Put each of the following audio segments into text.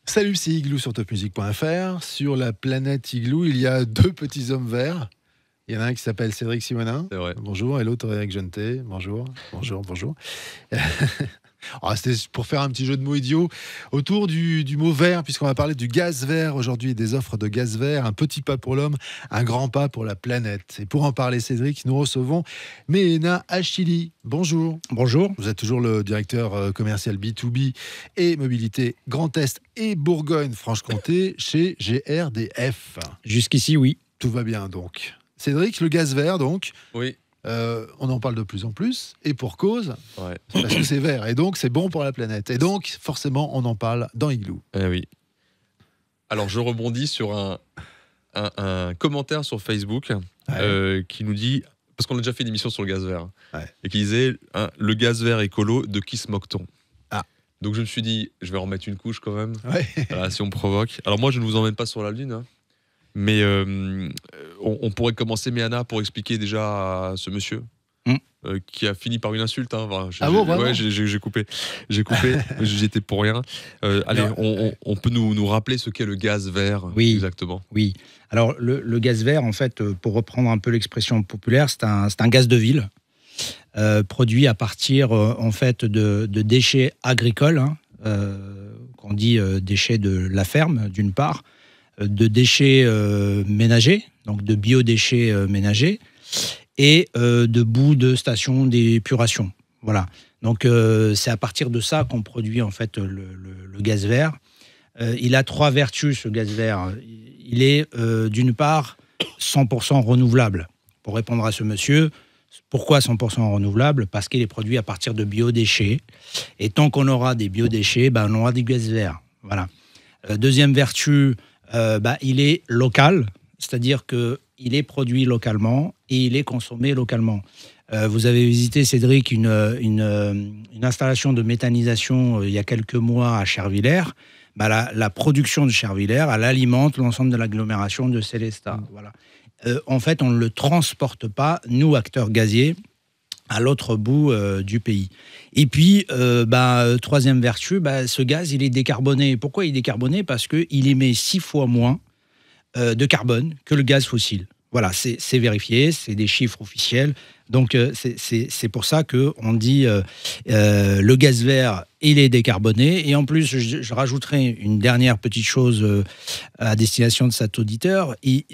Salut, c'est Igloo sur topmusic.fr. Sur la planète Igloo, il y a deux petits hommes verts. Il y en a un qui s'appelle Cédric Simonin. C'est vrai. Bonjour. Et l'autre, Eric Jeantet. Bonjour. Bonjour. C'était pour faire un petit jeu de mots idiot autour du mot vert, puisqu'on va parler du gaz vert aujourd'hui et des offres de gaz vert. Un petit pas pour l'homme, un grand pas pour la planète. Et pour en parler, Cédric, nous recevons Mehena Achili. Bonjour. Bonjour. Vous êtes toujours le directeur commercial B2B et mobilité Grand Est et Bourgogne-Franche-Comté chez GRDF. Jusqu'ici, oui. Tout va bien donc. Cédric, le gaz vert donc. Oui. On en parle de plus en plus, et pour cause, Ouais. parce que c'est vert, et donc c'est bon pour la planète. Et donc, forcément, on en parle dans Igloo. Oui. Alors, je rebondis sur un commentaire sur Facebook qui nous dit, parce qu'on a déjà fait une émission sur le gaz vert, et qui disait le gaz vert écolo, de qui se moque-t-on ? Donc, je me suis dit, je vais en remettre une couche quand même, voilà, si on me provoque. Alors, moi, je ne vous emmène pas sur la Lune, mais on pourrait commencer, Mehena, pour expliquer déjà à ce monsieur qui a fini par une insulte. J'ai coupé. J'y étais pour rien. Allez, on peut nous rappeler ce qu'est le gaz vert, exactement. Oui. Alors, le gaz vert, en fait, pour reprendre un peu l'expression populaire, c'est un gaz de ville produit à partir, en fait, de déchets agricoles, qu'on dit déchets de la ferme, d'une part, de déchets ménagers, donc de biodéchets ménagers, et de boue de station d'épuration. Voilà. Donc c'est à partir de ça qu'on produit en fait le gaz vert. Il a trois vertus, ce gaz vert. Il est d'une part 100% renouvelable. Pour répondre à ce monsieur, pourquoi 100% renouvelable ? Parce qu'il est produit à partir de biodéchets. Et tant qu'on aura des biodéchets, on aura du gaz vert. Voilà. Deuxième vertu, il est local, c'est-à-dire qu'il est produit localement et il est consommé localement. Vous avez visité, Cédric, une installation de méthanisation il y a quelques mois à Chervillers. La production de Chervillers, elle alimente l'ensemble de l'agglomération de Célestat. Voilà. En fait, on ne le transporte pas, nous, acteurs gaziers, à l'autre bout du pays. Et puis, troisième vertu, ce gaz, il est décarboné. Pourquoi il est décarboné ? Parce qu'il émet 6 fois moins de carbone que le gaz fossile. Voilà, c'est vérifié, c'est des chiffres officiels. Donc, c'est pour ça qu'on dit le gaz vert, il est décarboné. Et en plus, je rajouterai une dernière petite chose à destination de cet auditeur. Il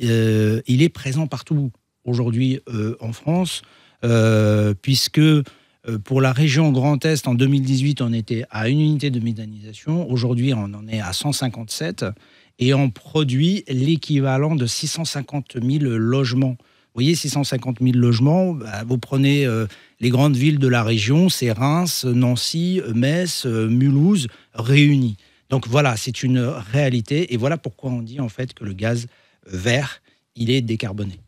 est présent partout aujourd'hui en France. Puisque pour la région Grand Est, en 2018, on était à une unité de méthanisation. Aujourd'hui, on en est à 157 et on produit l'équivalent de 650 000 logements. Vous voyez, 650 000 logements, vous prenez les grandes villes de la région, c'est Reims, Nancy, Metz, Mulhouse, réunis. Donc voilà, c'est une réalité et voilà pourquoi on dit en fait que le gaz vert, il est décarboné.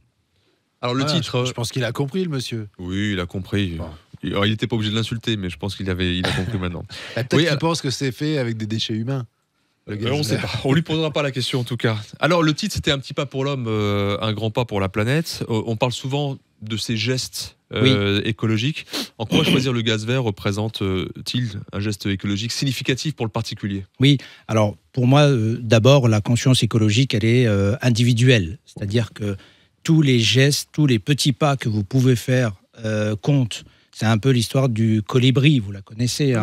Alors le titre... Je pense qu'il a compris, le monsieur. Oui, il a compris. Bon. Alors, il n'était pas obligé de l'insulter, mais je pense qu'il a compris maintenant. Peut-être qu'il pense que c'est fait avec des déchets humains. On ne sait pas. On lui posera pas la question en tout cas. Alors le titre, c'était un petit pas pour l'homme, un grand pas pour la planète. On parle souvent de ces gestes écologiques. En quoi choisir le gaz vert représente-t-il un geste écologique significatif pour le particulier ? Oui, alors pour moi, d'abord, la conscience écologique, elle est individuelle. C'est-à-dire que tous les gestes, tous les petits pas que vous pouvez faire comptent. C'est un peu l'histoire du colibri, vous la connaissez.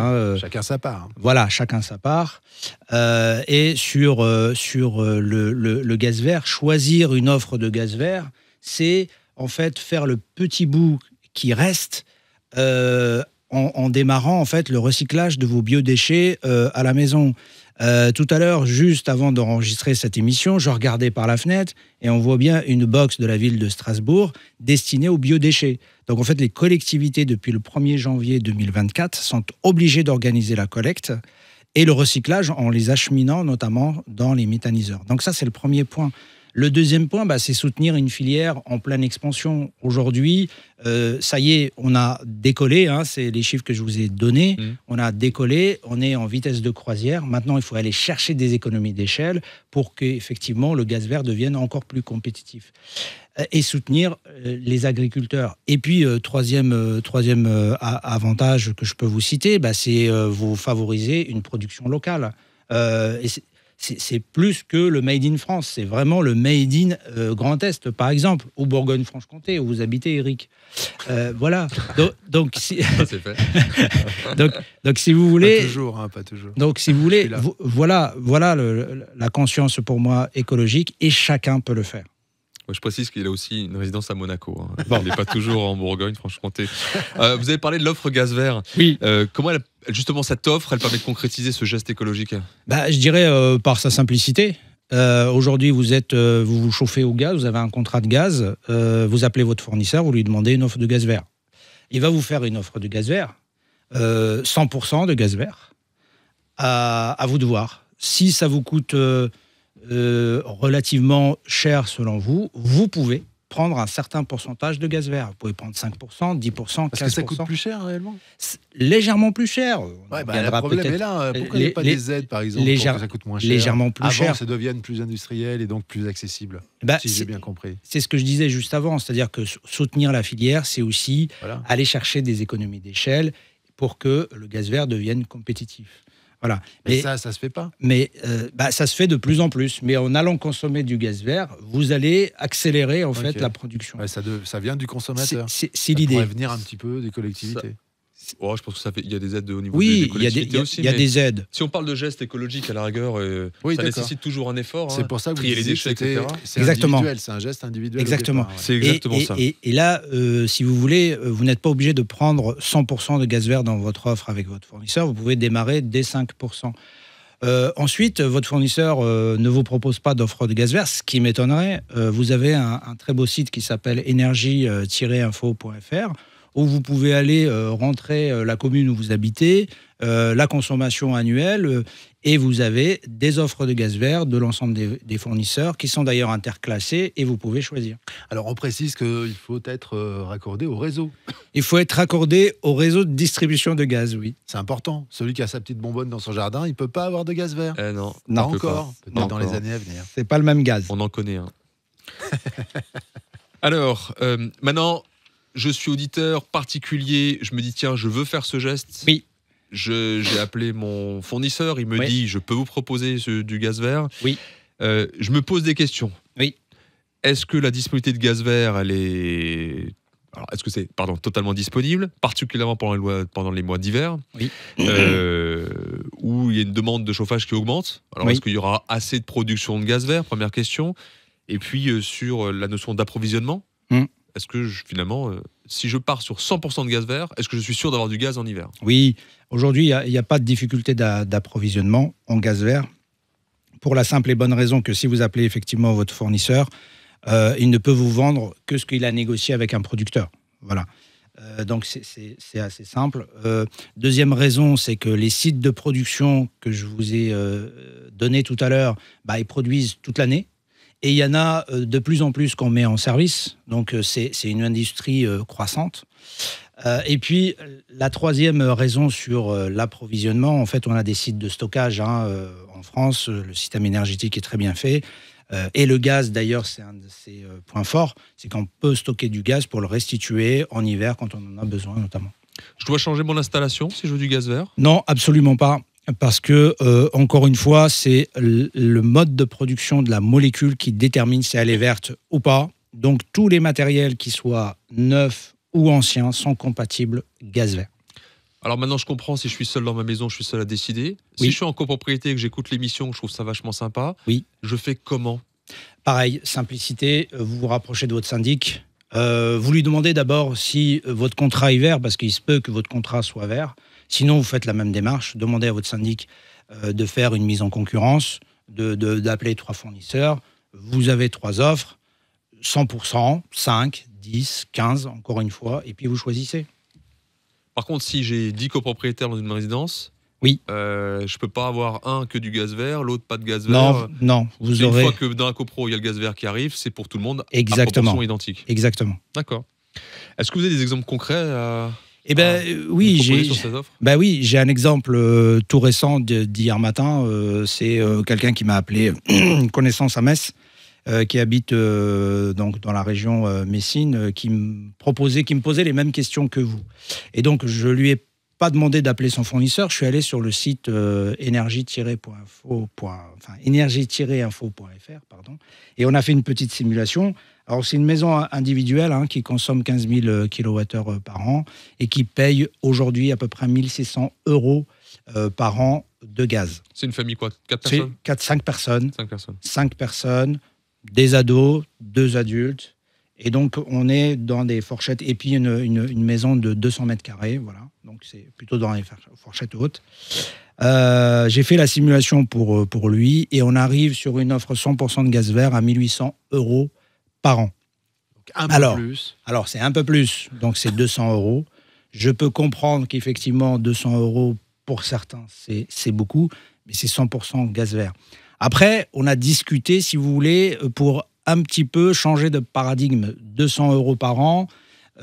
Chacun sa part. Voilà, chacun sa part. Et sur le gaz vert, choisir une offre de gaz vert, c'est en fait faire le petit bout qui reste en démarrant en fait le recyclage de vos biodéchets à la maison. Tout à l'heure, juste avant d'enregistrer cette émission, je regardais par la fenêtre et on voit bien une box de la ville de Strasbourg destinée aux biodéchets. Donc en fait, les collectivités, depuis le 1er janvier 2024, sont obligées d'organiser la collecte et le recyclage en les acheminant notamment dans les méthaniseurs. Donc ça, c'est le premier point. Le deuxième point, c'est soutenir une filière en pleine expansion. Aujourd'hui, ça y est, on a décollé, c'est les chiffres que je vous ai donnés, on a décollé, on est en vitesse de croisière. Maintenant, il faut aller chercher des économies d'échelle pour qu'effectivement le gaz vert devienne encore plus compétitif. Et soutenir les agriculteurs. Et puis, troisième avantage que je peux vous citer, c'est vous favoriser une production locale. c'est plus que le Made in France. C'est vraiment le Made in Grand Est, par exemple, ou Bourgogne-Franche-Comté, où vous habitez, Eric. Voilà. Donc, si... c'est fait. donc, si vous voulez... Pas toujours. Donc, si vous voulez, voilà la conscience, pour moi, écologique, et chacun peut le faire. Je précise qu'il a aussi une résidence à Monaco. Bon. Il n'est pas toujours en Bourgogne-Franche-Comté. Vous avez parlé de l'offre gaz vert. Oui. Comment justement cette offre, elle permet de concrétiser ce geste écologique? Je dirais par sa simplicité. Aujourd'hui, vous vous chauffez au gaz, vous avez un contrat de gaz, vous appelez votre fournisseur, vous lui demandez une offre de gaz vert. Il va vous faire une offre de gaz vert, 100% de gaz vert. À vous de voir. Si ça vous coûte relativement cher selon vous, vous pouvez prendre un certain pourcentage de gaz vert. Vous pouvez prendre 5%, 10%, 15%. Parce que ça coûte plus cher réellement ? Légèrement plus cher. Le problème est là. Pourquoi il n'y a pas des aides, par exemple, pour que ça coûte moins cher ? Légèrement plus cher. Avant, ça devienne plus industriel et donc plus accessible, si j'ai bien compris. C'est ce que je disais juste avant. C'est-à-dire que soutenir la filière, c'est aussi aller chercher des économies d'échelle pour que le gaz vert devienne compétitif. Voilà. Mais ça se fait pas. Mais ça se fait de plus en plus. Mais en allant consommer du gaz vert, vous allez accélérer en fait la production. Ouais, ça vient du consommateur. C'est l'idée. Ça pourrait venir un petit peu des collectivités. Je pense qu'il y a des aides au niveau des collectivités aussi. Il y a des aides. Si on parle de gestes écologiques à la rigueur, ça nécessite toujours un effort. C'est pour ça que vous trier les déchets, etc. C'est individuel, c'est un geste individuel. Exactement. C'est exactement ça. Et là, si vous voulez, vous n'êtes pas obligé de prendre 100% de gaz vert dans votre offre avec votre fournisseur. Vous pouvez démarrer dès 5%. Ensuite, votre fournisseur ne vous propose pas d'offre de gaz vert, ce qui m'étonnerait. Vous avez un très beau site qui s'appelle énergie-info.fr où vous pouvez aller rentrer la commune où vous habitez, la consommation annuelle, et vous avez des offres de gaz vert de l'ensemble des fournisseurs qui sont d'ailleurs interclassés et vous pouvez choisir. Alors on précise qu'il faut être raccordé au réseau. Il faut être raccordé au réseau de distribution de gaz, oui. C'est important. Celui qui a sa petite bonbonne dans son jardin, il ne peut pas avoir de gaz vert. Non, pas encore. Peut-être dans les années à venir. C'est pas le même gaz. On en connaît un. Alors, maintenant... Je suis auditeur particulier, je me dis tiens, je veux faire ce geste. Oui. J'ai appelé mon fournisseur, il me dit je peux vous proposer du gaz vert. Oui. Je me pose des questions. Oui. Est-ce que la disponibilité de gaz vert, est-ce que c'est totalement disponible, particulièrement pendant les mois d'hiver, oui. où il y a une demande de chauffage qui augmente. Alors est-ce qu'il y aura assez de production de gaz vert, première question. Et puis sur la notion d'approvisionnement. Est-ce que finalement, si je pars sur 100% de gaz vert, est-ce que je suis sûr d'avoir du gaz en hiver ? Oui, aujourd'hui, il n'y a pas de difficulté d'approvisionnement en gaz vert, pour la simple et bonne raison que si vous appelez effectivement votre fournisseur, il ne peut vous vendre que ce qu'il a négocié avec un producteur. Voilà. Donc c'est assez simple. Deuxième raison, c'est que les sites de production que je vous ai donnés tout à l'heure, ils produisent toute l'année. Et il y en a de plus en plus qu'on met en service. Donc, c'est une industrie croissante. Et puis, la troisième raison sur l'approvisionnement, en fait, on a des sites de stockage en France. Le système énergétique est très bien fait. Et le gaz, d'ailleurs, c'est un de ses points forts. C'est qu'on peut stocker du gaz pour le restituer en hiver quand on en a besoin, notamment. Je dois changer mon installation si je veux du gaz vert ? Non, absolument pas. Parce que, encore une fois, c'est le mode de production de la molécule qui détermine si elle est verte ou pas. Donc, tous les matériels qui soient neufs ou anciens sont compatibles gaz vert. Alors maintenant, je comprends, si je suis seul dans ma maison, je suis seul à décider. Si je suis en copropriété et que j'écoute l'émission, je trouve ça vachement sympa. Oui. Je fais comment ? Pareil, simplicité, vous vous rapprochez de votre syndic. Vous lui demandez d'abord si votre contrat est vert, parce qu'il se peut que votre contrat soit vert. Sinon, vous faites la même démarche, demandez à votre syndic de faire une mise en concurrence, d'appeler 3 fournisseurs. Vous avez 3 offres, 100%, 5, 10, 15, encore une fois, et puis vous choisissez. Par contre, si j'ai 10 copropriétaires dans une résidence, oui. Je ne peux pas avoir un que du gaz vert, l'autre pas de gaz vert. Non, vous aurez... Une fois que dans la copro, il y a le gaz vert qui arrive, c'est pour tout le monde. Exactement. À proportion identique. Exactement. D'accord. Est-ce que vous avez des exemples concrets oui, j'ai un exemple tout récent d'hier matin. C'est quelqu'un qui m'a appelé, une connaissance à Metz, qui habite donc dans la région Messine, qui me posait les mêmes questions que vous. Et donc, je lui ai pas demandé d'appeler son fournisseur. Je suis allé sur le site énergie-info.fr, pardon, et on a fait une petite simulation. Alors, c'est une maison individuelle qui consomme 15 000 kWh par an et qui paye aujourd'hui à peu près 1 600 € par an de gaz. C'est une famille quoi? 4 personnes? 5 personnes. 5 personnes. 5 personnes, des ados, 2 adultes. Et donc, on est dans des fourchettes. Et puis, une maison de 200 mètres carrés. Voilà. Donc, c'est plutôt dans les fourchettes hautes. J'ai fait la simulation pour lui. Et on arrive sur une offre 100% de gaz vert à 1 800 € par an. Donc, un peu plus. Alors, c'est un peu plus. Donc, c'est 200 €. Je peux comprendre qu'effectivement, 200 € pour certains, c'est beaucoup. Mais c'est 100% gaz vert. Après, on a discuté, si vous voulez, pour un petit peu changer de paradigme. 200 € par an,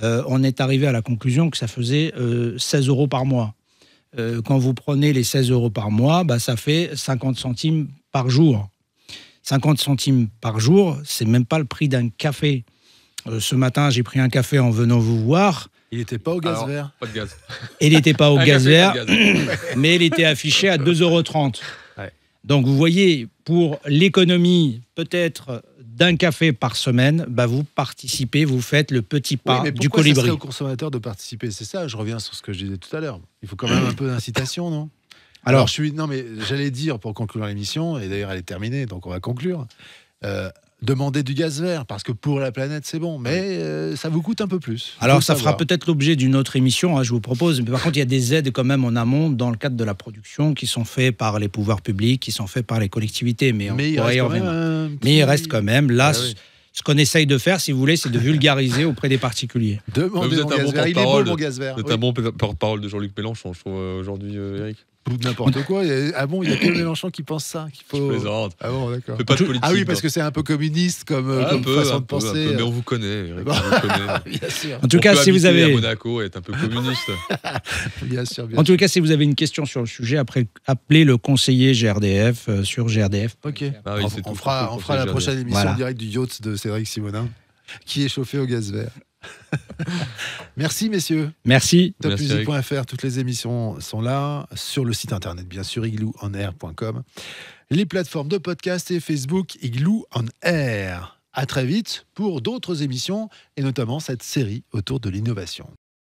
on est arrivé à la conclusion que ça faisait 16 € par mois. Quand vous prenez les 16 € par mois, ça fait 50 centimes par jour. 50 centimes par jour, c'est même pas le prix d'un café. Ce matin, j'ai pris un café en venant vous voir. Il n'était pas au gaz vert. Pas de gaz. Et il n'était pas au gaz vert, Pas de gaz. mais il était affiché à 2,30 €. Ouais. Donc vous voyez, pour l'économie peut-être d'un café par semaine, vous participez, vous faites le petit pas mais du pourquoi colibri. ça serait au consommateur de participer? C'est ça, je reviens sur ce que je disais tout à l'heure. Il faut quand même un peu d'incitation, non? Alors, j'allais dire pour conclure l'émission, et d'ailleurs elle est terminée, donc on va conclure. Demander du gaz vert, parce que pour la planète c'est bon, mais ça vous coûte un peu plus. Alors ça fera peut-être l'objet d'une autre émission, je vous propose. Mais par contre, il y a des aides quand même en amont dans le cadre de la production qui sont faites par les pouvoirs publics, qui sont faites par les collectivités. Mais il reste quand même. Là, ce qu'on essaye de faire, si vous voulez, c'est de vulgariser auprès des particuliers. Demandez mon gaz vert. Il est beau mon gaz vert. Vous êtes un bon porte-parole de Jean-Luc Mélenchon, je trouve, aujourd'hui, Eric. Ou n'importe quoi. Ah bon, il y a que Mélenchon qui pense ça qu'il faut... Je plaisante. Ah bon, d'accord. Fais pas de politique. Ah oui, parce que c'est un peu communiste comme façon de penser. Mais on vous connaît, Eric, on vous connaît. Bien sûr. En tout cas, si vous avez... à Monaco, être un peu communiste. Bien sûr. En tout cas, si vous avez une question sur le sujet, appelez le conseiller GRDF sur GRDF. Ok. Ah oui, on fera la prochaine émission en direct du yacht de Cédric Simonin, qui est chauffé au gaz vert. Merci messieurs. Merci. Topmusic.fr, toutes les émissions sont là, sur le site internet bien sûr, igloonair.com, les plateformes de podcast et Facebook Igloo on Air. À très vite pour d'autres émissions et notamment cette série autour de l'innovation.